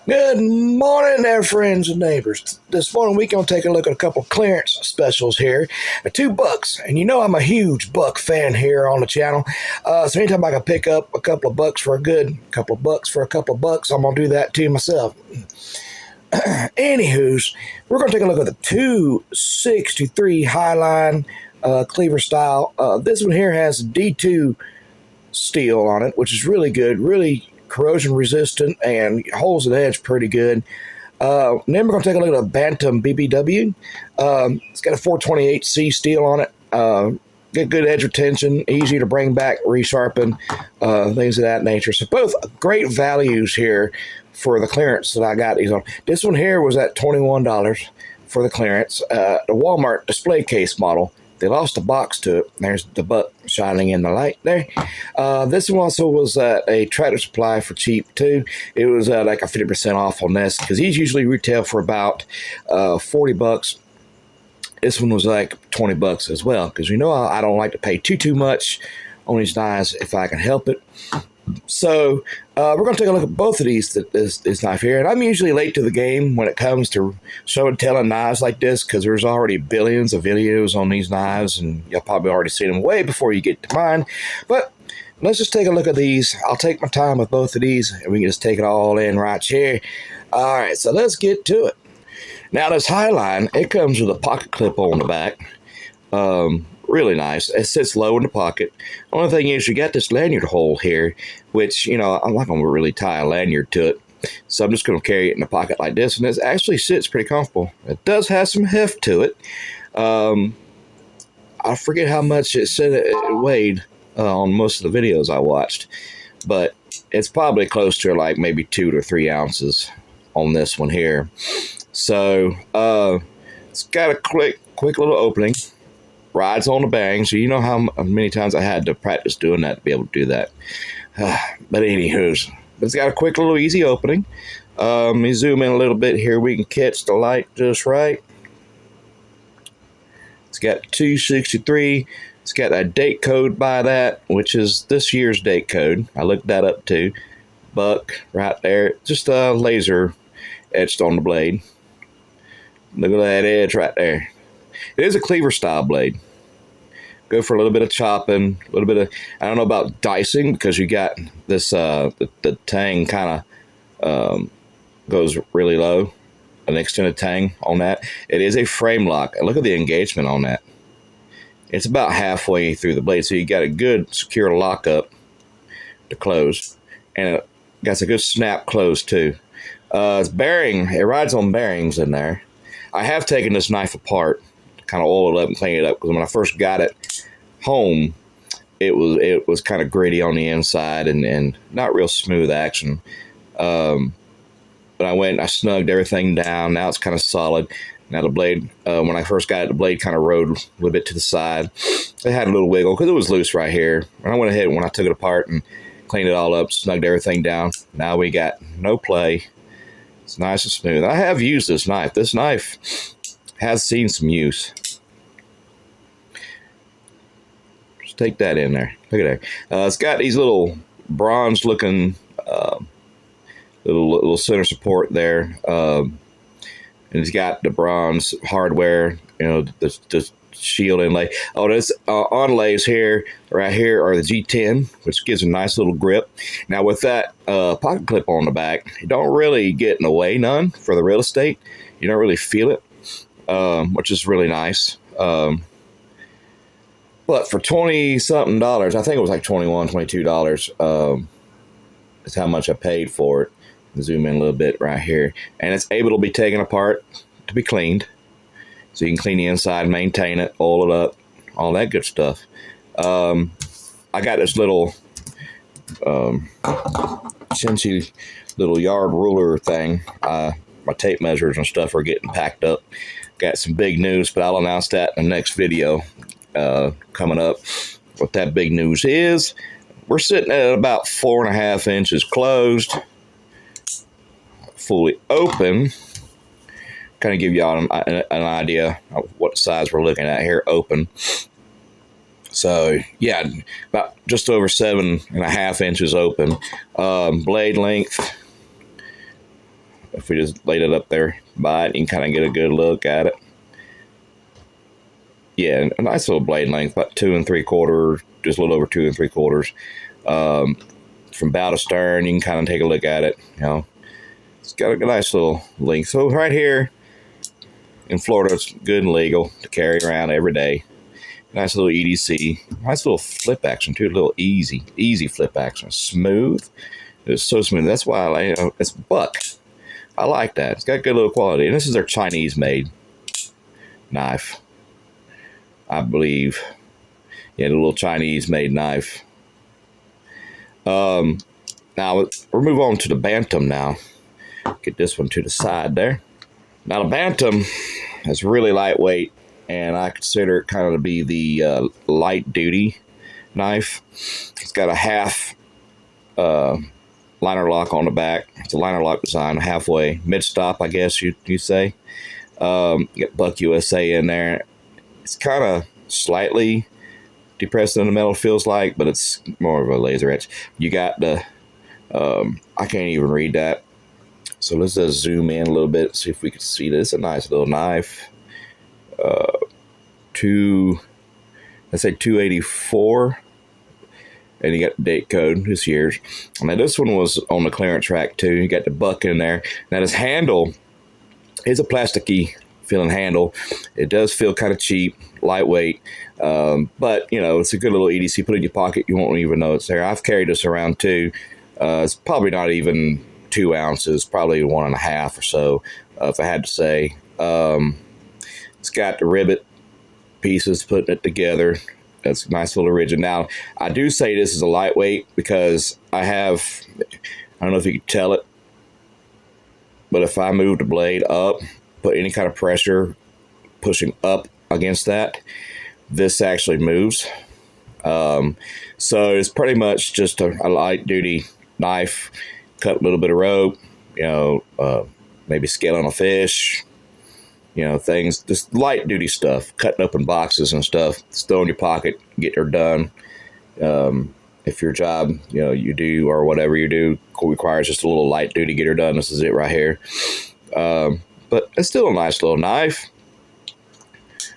Good morning there, friends and neighbors. This morning we're going to take a look at a couple of clearance specials here. $2, and you know I'm a huge buck fan here on the channel. So anytime I can pick up a couple of bucks for a good couple of bucks for a couple of bucks, I'm going to do that too myself. Anywho's, we're going to take a look at the 263 Hiline cleaver style. This one here has D2 steel on it, which is really good, really corrosion resistant, and holds the edge pretty good. Then we're going to take a look at a Bantam BBW. It's got a 428C steel on it. Get good edge retention, easy to bring back, resharpen, things of that nature. So both great values here for the clearance that I got these on. This one here was at $21 for the clearance. The Walmart display case model. They lost a box to it. There's the buck shining in the light there. This one also was a Tractor Supply for cheap too. It was like a 50% off on this because these usually retail for about $40. This one was like $20 as well because you know I don't like to pay too much on these knives if I can help it. So we're going to take a look at both of this knife here. And I'm usually late to the game when it comes to show and telling knives like this because there's already billions of videos on these knives, and you'll probably already seen them way before you get to mine. But let's just take a look at these. I'll take my time with both of these, and we can just take it all in right here. All right, so let's get to it. Now, this Hiline, it comes with a pocket clip on the back. Really nice. It sits low in the pocket. Only thing is you got this lanyard hole here, which, you know, I'm not going to really tie a lanyard to it. So I'm just going to carry it in the pocket like this. And it actually sits pretty comfortable. It does have some heft to it. I forget how much it said it weighed on most of the videos I watched. But it's probably close to like maybe 2 to 3 ounces on this one here. So it's got a quick little opening. Rides on the bang, so you know how many times I had to practice doing that to be able to do that. But anywho's, it's got a quick little easy opening. Let me zoom in a little bit here. We can catch the light just right. It's got 263. It's got a date code by that, which is this year's date code. I looked that up too. Buck right there. Just a laser etched on the blade. Look at that edge right there. It is a cleaver style blade. Go for a little bit of chopping, a little bit of, I don't know about dicing because you got this, the tang kind of goes really low, an extended tang on that. It is a frame lock. Look at the engagement on that. It's about halfway through the blade, so you got a good secure lockup to close. And it got a good snap close too. It's bearing, it rides on bearings in there. I have taken this knife apart, kind of oil it up and clean it up, because when I first got it home, it was kind of gritty on the inside and not real smooth action. But I went and I snugged everything down. Now it's kind of solid. Now the blade, when I first got it, the blade kind of rode a little bit to the side. It had a little wiggle because it was loose right here. And I went ahead when I took it apart and cleaned it all up, snugged everything down. Now we got no play. It's nice and smooth. I have used this knife. This knife has seen some use. Just take that in there. Look at that. It's got these little bronze-looking little center support there, and it's got the bronze hardware. You know, the shield inlay. Oh, this onlays here, right here, are the G10, which gives a nice little grip. Now with that pocket clip on the back, you don't really get in the way none for the real estate. You don't really feel it, which is really nice. But for 20-something dollars, I think it was like $21, $22, is how much I paid for it. Zoom in a little bit right here. And it's able to be taken apart to be cleaned. So you can clean the inside, maintain it, oil it up, all that good stuff. I got this little chintzy little yard ruler thing. My tape measures and stuff are getting packed up. Got some big news, but I'll announce that in the next video coming up. What that big news is, we're sitting at about 4.5 inches closed, fully open. Kind of give y'all an idea of what size we're looking at here, open. So yeah, about just over 7.5 inches open. Blade length, If we just laid it up there by it, you can kind of get a good look at it. Yeah, a nice little blade length, about 2 3/4, just a little over 2 3/4. From bow to stern, you can kind of take a look at it. It's got a nice little length. So right here in Florida, it's good and legal to carry around every day. Nice little EDC, nice little flip action too. A little easy flip action, smooth. It's so smooth. That's why I like it's buck. I like that. It's got good little quality, and this is their Chinese-made knife, I believe. Yeah, the little Chinese-made knife. Now we'll move on to the Bantam now. Get this one to the side there. Now the Bantam is really lightweight, and I consider it kind of to be the light-duty knife. It's got a half liner lock on the back. It's a liner lock design, halfway mid-stop, I guess you say. You got Buck USA in there. It's kind of slightly depressed in the metal, feels like, but it's more of a laser etch. You got the I can't even read that, so let's just zoom in a little bit, see if we can see this. A nice little knife. Let's say 284, and you got the date code, this year's. Now this one was on the clearance rack too. You got the Buck in there. Now this handle is a plasticky feeling handle. It does feel kind of cheap, lightweight, but it's a good little EDC. Put it in your pocket, you won't even know it's there. I've carried this around too. It's probably not even 2 ounces, probably 1.5 or so, if I had to say. It's got the rivet pieces putting it together. That's a nice little rigid. Now, I do say this is a lightweight because I don't know if you can tell it, but if I move the blade up, put any kind of pressure pushing up against that, this actually moves. So it's pretty much just a light duty knife. Cut a little bit of rope, maybe scaling a fish, things, just light duty stuff, cutting open boxes and stuff, still in your pocket, get her done. If your job, you do, or whatever you do, requires just a little light duty, get her done, this is it right here. But it's still a nice little knife.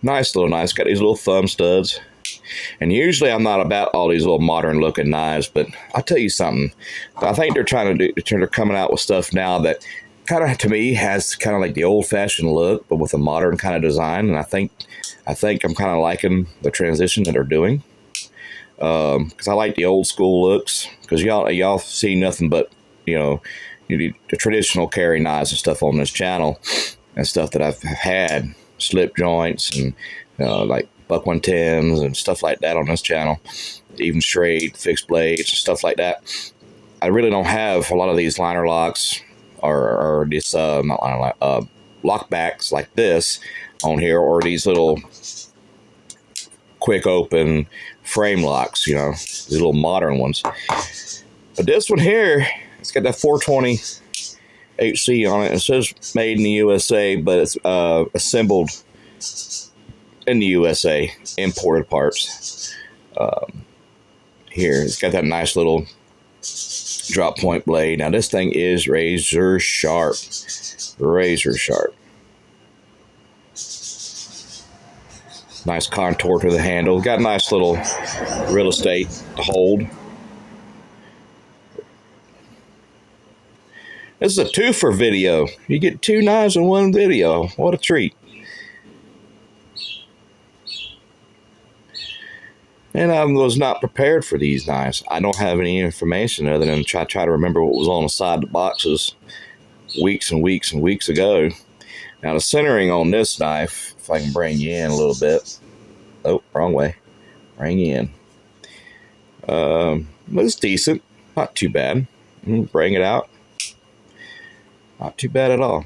Nice little knife. It's got these little thumb studs. And usually I'm not about all these little modern looking knives, but I'll tell you something. I think they're they're coming out with stuff now that kind of, to me, has kind of like the old fashioned look, but with a modern kind of design. And I think I'm kind of liking the transition that they're doing. Because I like the old school looks, because y'all see nothing but, the traditional carry knives and stuff on this channel, and stuff that I've had, slip joints and like Buck 110s and stuff like that on this channel, even straight fixed blades and stuff like that. I really don't have a lot of these liner locks or this not liner lock, lock backs like this on here, or these little quick open frame locks, these little modern ones. But this one here, it's got that 420 HC on it. It says made in the USA, but it's assembled in the USA, imported parts. Here, it's got that nice little drop point blade. Now this thing is razor sharp. Razor sharp. Nice contour to the handle. Got nice little real estate to hold. This is a 2-for video. You get 2 knives in one video. What a treat. And I was not prepared for these knives. I don't have any information other than try to remember what was on the side of the boxes weeks and weeks and weeks ago. Now the centering on this knife, if I can bring you in a little bit. Oh, wrong way. Bring you in. It's decent. Not too bad. Bring it out. Not too bad at all.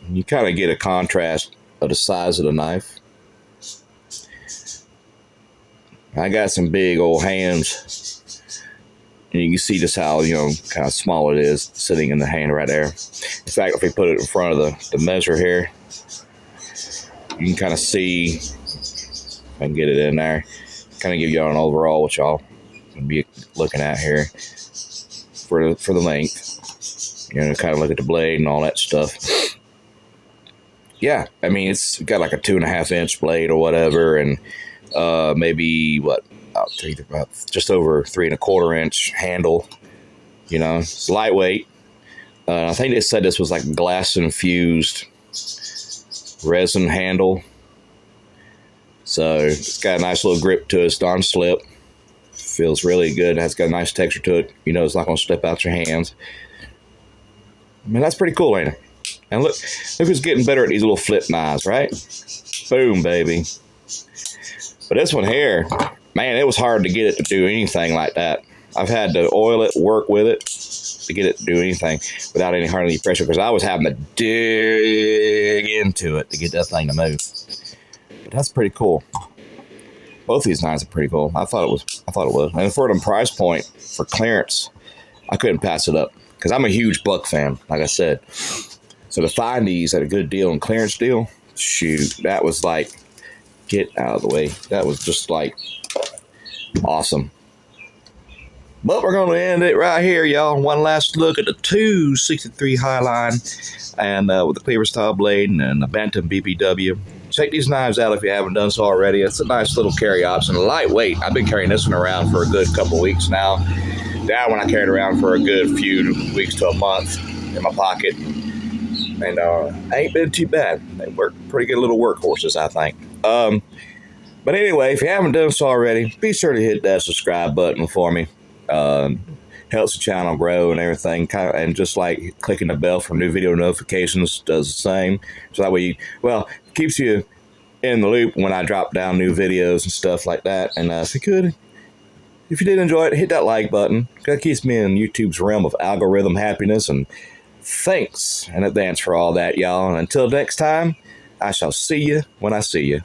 You kind of get a contrast of the size of the knife. I got some big old hands, and you can see just how, kind of small it is sitting in the hand right there. In fact, if we put it in front of the measure here, you can kind of see, if I can get it in there, kind of give you an overall what y'all be looking at here for the length. kind of look at the blade and all that stuff. Yeah, I mean, it's got like a 2.5-inch blade or whatever, and maybe about just over 3.25-inch handle. It's lightweight. I think they said this was like glass infused resin handle. So it's got a nice little grip to it. It's non-slip. Feels really good. It's got a nice texture to it. It's not going to slip out your hands. I mean, that's pretty cool, ain't it? And look who's getting better at these little flip knives, right? Boom, baby. But this one here, man, it was hard to get it to do anything like that. I've had to oil it, work with it to get it to do anything without hardly any pressure, because I was having to dig into it to get that thing to move. But that's pretty cool. Both these knives are pretty cool. I thought it was. And for the price point for clearance, I couldn't pass it up, because I'm a huge buck fan, like I said. So to find these at a good deal and clearance deal, shoot, that was like, get out of the way. That was just like awesome. But we're going to end it right here, y'all. One last look at the 263 Hiline and with the cleaver style blade and the Bantam BBW. Check these knives out if you haven't done so already. It's a nice little carry option, lightweight. I've been carrying this one around for a good couple weeks now. That one I carried around for a good few weeks to a month in my pocket. And ain't been too bad. They work pretty good little workhorses, I think. But anyway, if you haven't done so already, be sure to hit that subscribe button for me. Helps the channel grow and everything, and just like clicking the bell for new video notifications does the same. So that way, keeps you in the loop when I drop down new videos and stuff like that. And if you did enjoy it, hit that like button. That keeps me in YouTube's realm of algorithm happiness. And thanks in advance for all that, y'all. And until next time, I shall see you when I see you.